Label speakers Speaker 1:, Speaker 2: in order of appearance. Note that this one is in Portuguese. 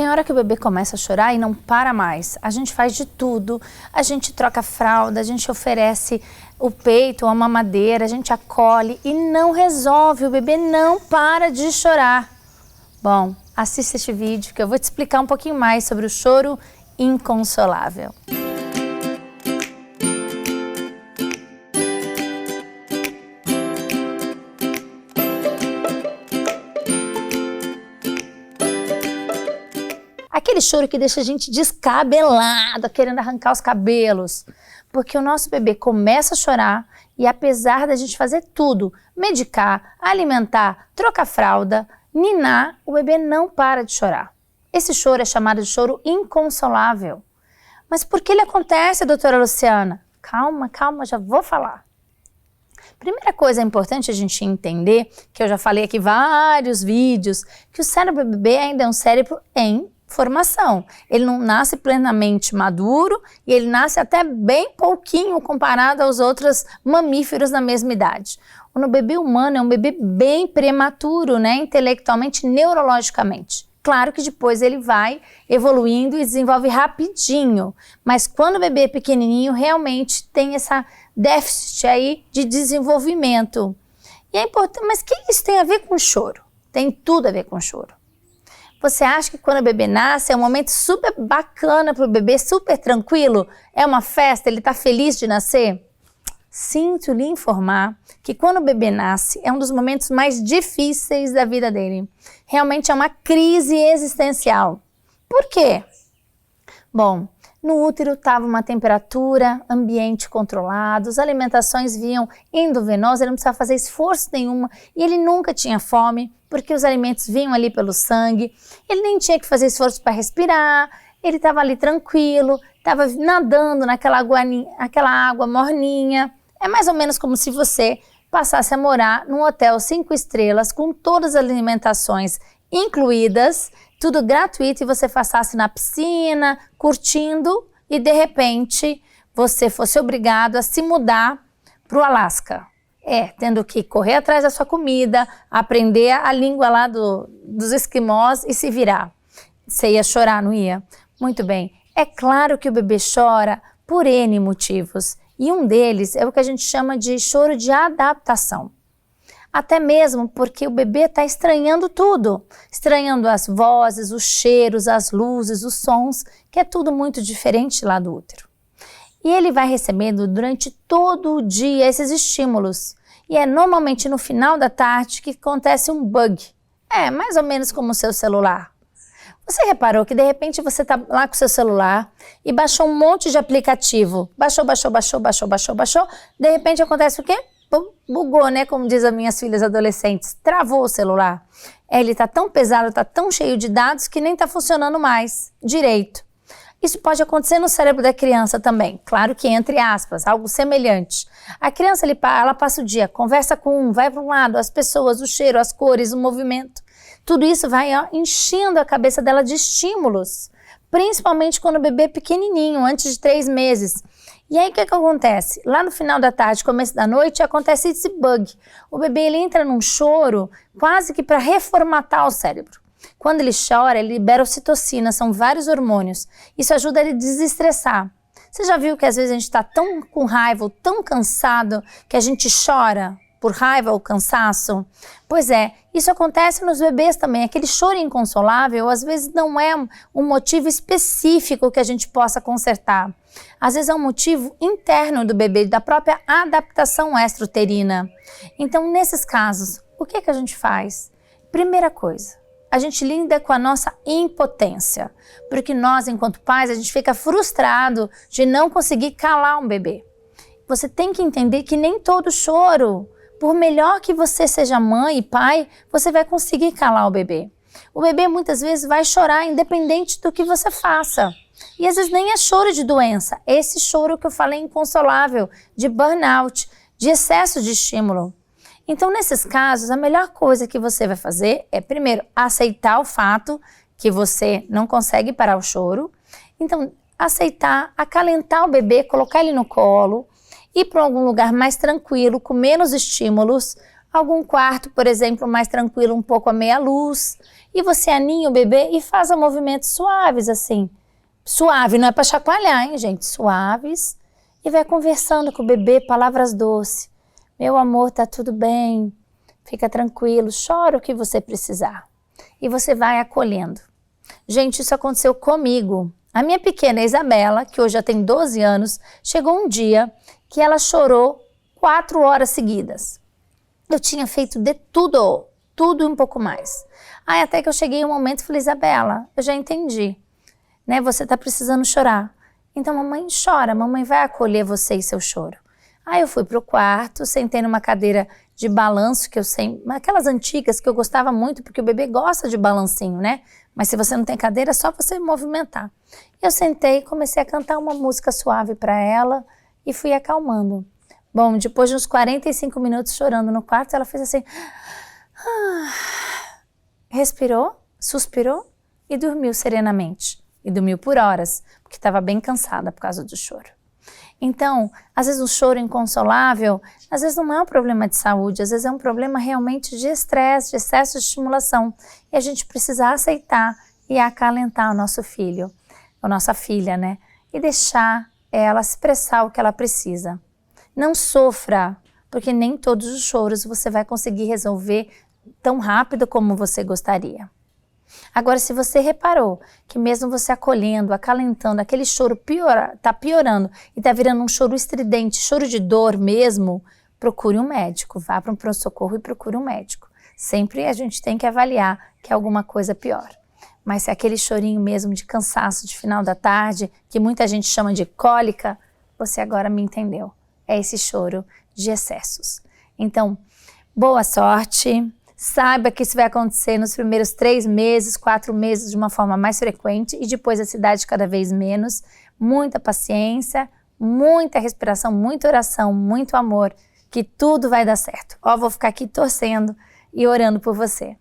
Speaker 1: Tem hora que o bebê começa a chorar e não para mais. A gente faz de tudo, a gente troca a fralda, a gente oferece o peito, a mamadeira, a gente acolhe e não resolve, o bebê não para de chorar. Bom, assista este vídeo que eu vou te explicar um pouquinho mais sobre o choro inconsolável. Aquele choro que deixa a gente descabelado, querendo arrancar os cabelos. Porque o nosso bebê começa a chorar e apesar da gente fazer tudo, medicar, alimentar, trocar fralda, ninar, o bebê não para de chorar. Esse choro é chamado de choro inconsolável. Mas por que ele acontece, doutora Luciana? Calma, já vou falar. Primeira coisa importante a gente entender, que eu já falei aqui em vários vídeos, que o cérebro do bebê ainda é um cérebro em formação. Ele não nasce plenamente maduro e ele nasce até bem pouquinho comparado aos outros mamíferos da mesma idade. O bebê humano é um bebê bem prematuro, né, intelectualmente, neurologicamente. Claro que depois ele vai evoluindo e desenvolve rapidinho, mas quando o bebê é pequenininho, realmente tem essa déficit aí de desenvolvimento. E é importante, mas o que isso tem a ver com choro? Tem tudo a ver com choro. Você acha que quando o bebê nasce é um momento super bacana para o bebê, super tranquilo? É uma festa, ele está feliz de nascer? Sinto lhe informar que quando o bebê nasce é um dos momentos mais difíceis da vida dele. Realmente é uma crise existencial. Por quê? Bom, no útero estava uma temperatura, ambiente controlado, as alimentações vinham endovenosa, ele não precisava fazer esforço nenhum e ele nunca tinha fome, porque os alimentos vinham ali pelo sangue, ele nem tinha que fazer esforço para respirar, ele estava ali tranquilo, estava nadando aquela água morninha. É mais ou menos como se você passasse a morar num hotel 5 estrelas com todas as alimentações incluídas, tudo gratuito e você passasse na piscina, curtindo e de repente você fosse obrigado a se mudar para o Alasca. Tendo que correr atrás da sua comida, aprender a língua lá dos esquimós e se virar. Você ia chorar, não ia? Muito bem. É claro que o bebê chora por N motivos. E um deles é o que a gente chama de choro de adaptação. Até mesmo porque o bebê está estranhando tudo. Estranhando as vozes, os cheiros, as luzes, os sons, que é tudo muito diferente lá do útero. E ele vai recebendo durante todo o dia esses estímulos. E é normalmente no final da tarde que acontece um bug. Mais ou menos como o seu celular. Você reparou que de repente você está lá com o seu celular e baixou um monte de aplicativo. Baixou. De repente acontece o quê? Bugou, né? Como diz as minhas filhas adolescentes. Travou o celular. Ele está tão pesado, está tão cheio de dados que nem está funcionando mais direito. Isso pode acontecer no cérebro da criança também. Claro que entre aspas, algo semelhante. A criança ela passa o dia, conversa com um, vai para um lado, as pessoas, o cheiro, as cores, o movimento. Tudo isso vai enchendo a cabeça dela de estímulos. Principalmente quando o bebê é pequenininho, antes de 3 meses. E aí o que acontece? Lá no final da tarde, começo da noite, acontece esse bug. O bebê ele entra num choro quase que para reformatar o cérebro. Quando ele chora, ele libera ocitocina, são vários hormônios. Isso ajuda ele a desestressar. Você já viu que às vezes a gente está tão com raiva, ou tão cansado, que a gente chora por raiva ou cansaço? Pois é, isso acontece nos bebês também. Aquele choro inconsolável, às vezes não é um motivo específico que a gente possa consertar. Às vezes é um motivo interno do bebê, da própria adaptação extrauterina. Então, nesses casos, o que a gente faz? Primeira coisa, a gente lida com a nossa impotência, porque nós, enquanto pais, a gente fica frustrado de não conseguir calar um bebê. Você tem que entender que nem todo choro, por melhor que você seja mãe e pai, você vai conseguir calar o bebê. O bebê muitas vezes vai chorar independente do que você faça. E às vezes nem é choro de doença, é esse choro que eu falei inconsolável, de burnout, de excesso de estímulo. Então, nesses casos, a melhor coisa que você vai fazer é, primeiro, aceitar o fato que você não consegue parar o choro. Então, aceitar, acalentar o bebê, colocar ele no colo, ir para algum lugar mais tranquilo, com menos estímulos, algum quarto, por exemplo, mais tranquilo, um pouco à meia luz, e você aninha o bebê e faz movimentos suaves assim. Suave, não é para chacoalhar, hein, gente? Suaves. E vai conversando com o bebê, palavras doces. Meu amor, tá tudo bem. Fica tranquilo, chora o que você precisar. E você vai acolhendo. Gente, isso aconteceu comigo. A minha pequena Isabela, que hoje já tem 12 anos, chegou um dia que ela chorou 4 horas seguidas. Eu tinha feito de tudo e um pouco mais. Aí até que eu cheguei um momento e falei, Isabela, eu já entendi, né? Você tá precisando chorar. Então mamãe chora, mamãe vai acolher você e seu choro. Aí eu fui pro quarto, sentei numa cadeira de balanço, que eu sei, aquelas antigas que eu gostava muito, porque o bebê gosta de balancinho, né? Mas se você não tem cadeira, é só você movimentar. Eu sentei e comecei a cantar uma música suave para ela e fui acalmando. Bom, depois de uns 45 minutos chorando no quarto, ela fez assim, respirou, suspirou e dormiu serenamente. E dormiu por horas, porque estava bem cansada por causa do choro. Então, às vezes o choro inconsolável, às vezes não é um problema de saúde, às vezes é um problema realmente de estresse, de excesso de estimulação. E a gente precisa aceitar e acalentar o nosso filho, a nossa filha, né? E deixar ela expressar o que ela precisa. Não sofra, porque nem todos os choros você vai conseguir resolver tão rápido como você gostaria. Agora, se você reparou que mesmo você acolhendo, acalentando, aquele choro tá piorando e tá virando um choro estridente, choro de dor mesmo, procure um médico, vá para um pronto-socorro e procure um médico. Sempre a gente tem que avaliar que é alguma coisa pior. Mas se é aquele chorinho mesmo de cansaço de final da tarde, que muita gente chama de cólica, você agora me entendeu. É esse choro de excessos. Então, boa sorte. Saiba que isso vai acontecer nos primeiros 3 meses, 4 meses de uma forma mais frequente e depois a idade cada vez menos. Muita paciência, muita respiração, muita oração, muito amor, que tudo vai dar certo. Ó, vou ficar aqui torcendo e orando por você.